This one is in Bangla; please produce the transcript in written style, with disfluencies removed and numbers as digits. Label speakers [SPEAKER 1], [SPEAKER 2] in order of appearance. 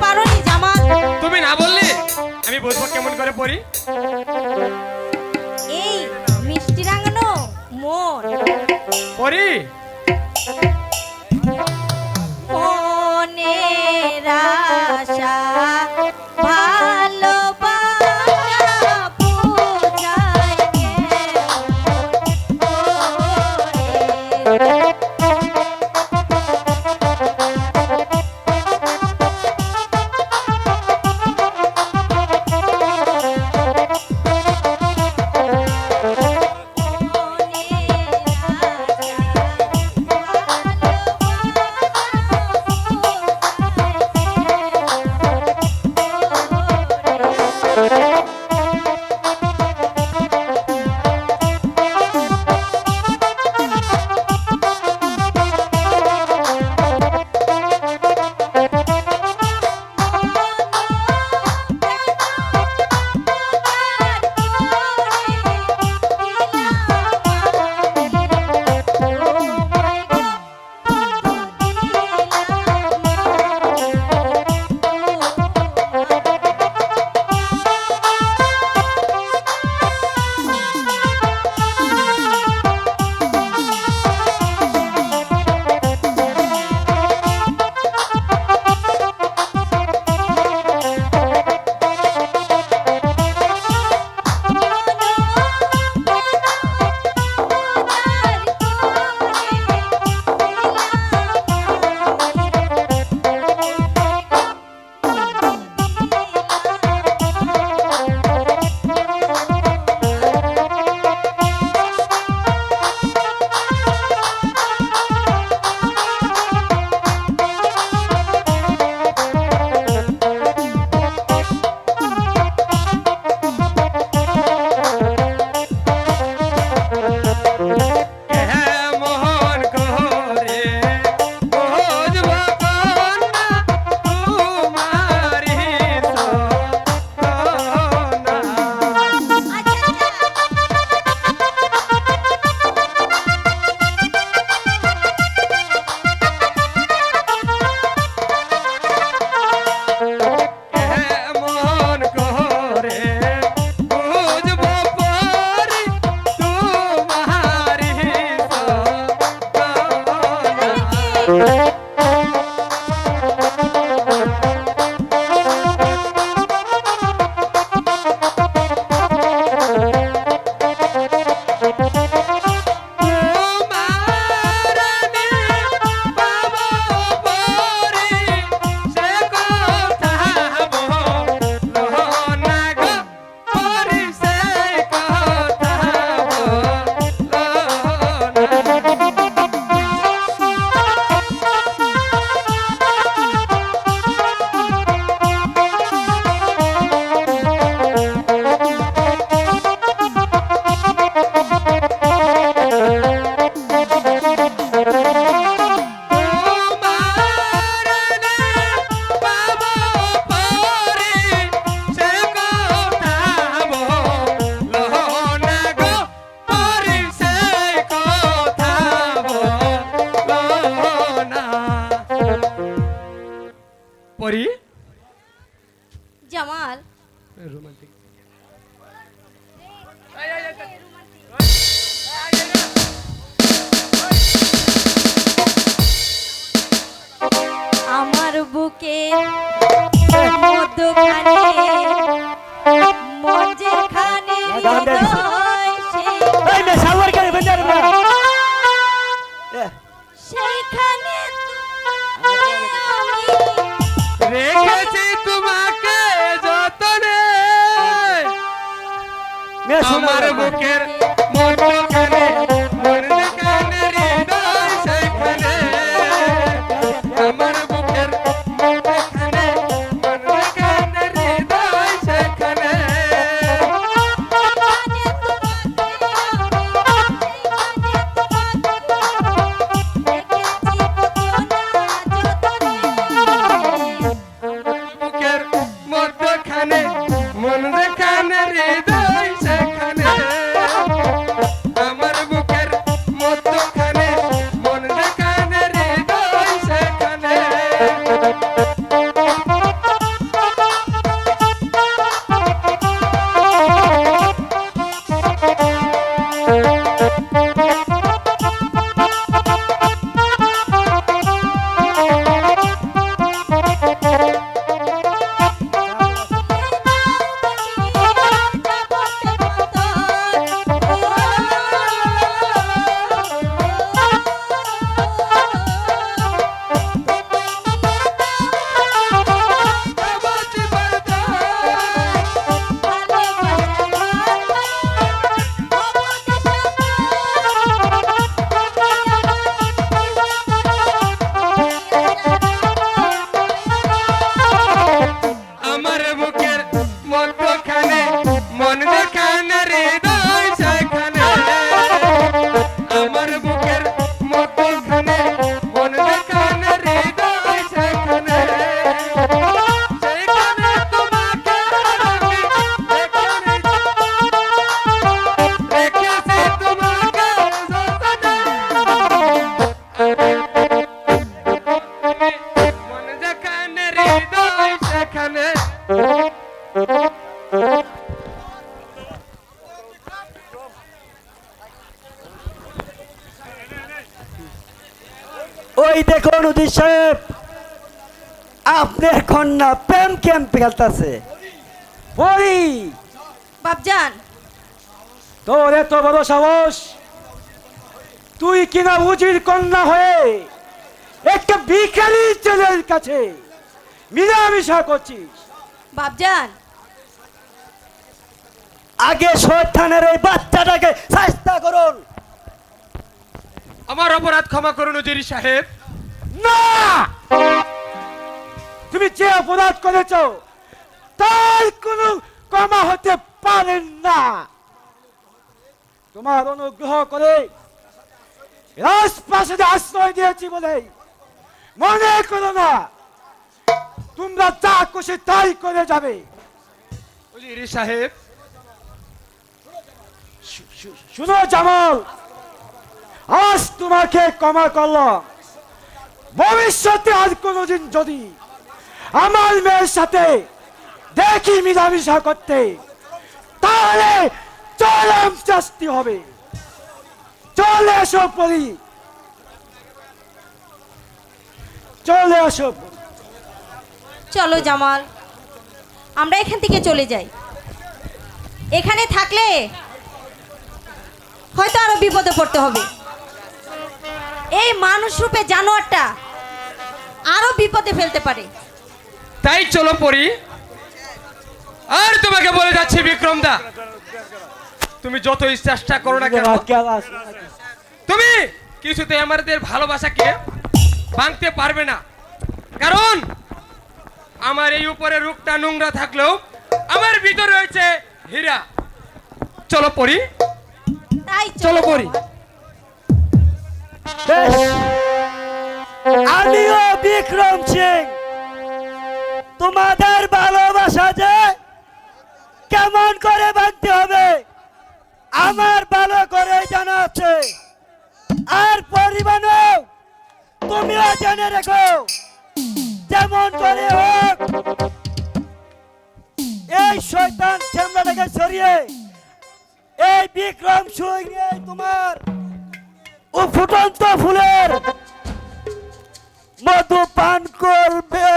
[SPEAKER 1] পারোনি জামাল?
[SPEAKER 2] তুমি না বললে আমি বুঝবো কেমন করে পড়ি?
[SPEAKER 1] এই মিষ্টি রাঙানো মন
[SPEAKER 2] পড়ি
[SPEAKER 1] মনের আশা ভালোবাসা বোঝায় কেমন করে।
[SPEAKER 2] পড়ি
[SPEAKER 1] জামাল
[SPEAKER 2] রোমান্টিক
[SPEAKER 1] আমার বুকে মধ্যখানে মন যেখানে হৃদয় সেইখানে আমি
[SPEAKER 2] রেখেছি তোমাকে যতনে আমার বুকের মধ্যখানে মধ্যখানে হৃদয় সেখানে আমার বুকের মধ্যখানে মধ্যখানে হৃদয় সেখানে বুকের মধ্যখানে মন যেখানে হৃদয় সেখানে
[SPEAKER 3] মন্ত্রী সাহেব, আপনার কন্যা প্রেম ক্যাম্প খেলতেছে। পরি,
[SPEAKER 1] বাপজান,
[SPEAKER 3] তোর এত বড় সাহস, তুই কিনা উজির কন্যা হয়ে একটা ভিখারি ছেলের কাছে মিলামিশা করছিস।
[SPEAKER 1] বাপজান,
[SPEAKER 3] আগে শয়তানের এই বাচ্চাটাকে শাস্তি করুন।
[SPEAKER 2] আমার অপরাধ ক্ষমা করুন উজির সাহেব।
[SPEAKER 3] না, তুমি যে অপরাধ করেছ তার কোনো ক্ষমা হতে পারে না। তোমার অনুগ্রহ করে রাজপ্রাসাদে আশ্রয় দিয়েছি বলে মনে করো না তোমরা যা খুশি তাই করে যাবে।
[SPEAKER 2] উজির সাহেব,
[SPEAKER 3] শুনো জামাল, আজ তোমাকে ক্ষমা করলাম। ভবিষ্যতে আর কোনোদিন যদি আমার মেয়ের সাথে দেখি মিলামিশা করতে, তাহলে চরম শাস্তি হবে। চলে এসো পরি, চলে আসো।
[SPEAKER 1] চলো জামাল, আমরা এখান থেকে চলে যাই। এখানে থাকলে হয়তো আরো বিপদে পড়তে হবে। এই মানুষ রূপে জানোয়ারটা আরো বিপদে ফেলতে পারে।
[SPEAKER 2] তাই চলো পরি। আর তোমাকে বলে যাচ্ছি বিক্রম দা, তুমি যতই চেষ্টা করো না কেন, তুমি কিছুতে আমাদের ভালোবাসাকে ভাঙতে পারবে না। কারণ আমার এই উপরে রূপটা নোংরা থাকলেও আমার ভিতরে রয়েছে হীরা। চলো পরি,
[SPEAKER 1] তাই
[SPEAKER 2] চলো পরি।
[SPEAKER 3] বেশ, আমিও বিক্রম সিং তোমাদের ভালোবাসা যে কেমন করে বাঁধতে হবে আমার ভালো করে জানা আছে। আর পরিমাণও তুমিও জেনে রেখো, যেমন করে হোক এই শয়তান ছেমড়াটাকে সরিয়ে এই বিক্রম সিং তোমার ও ফুটন্ত ফুলের মধু পান করবে।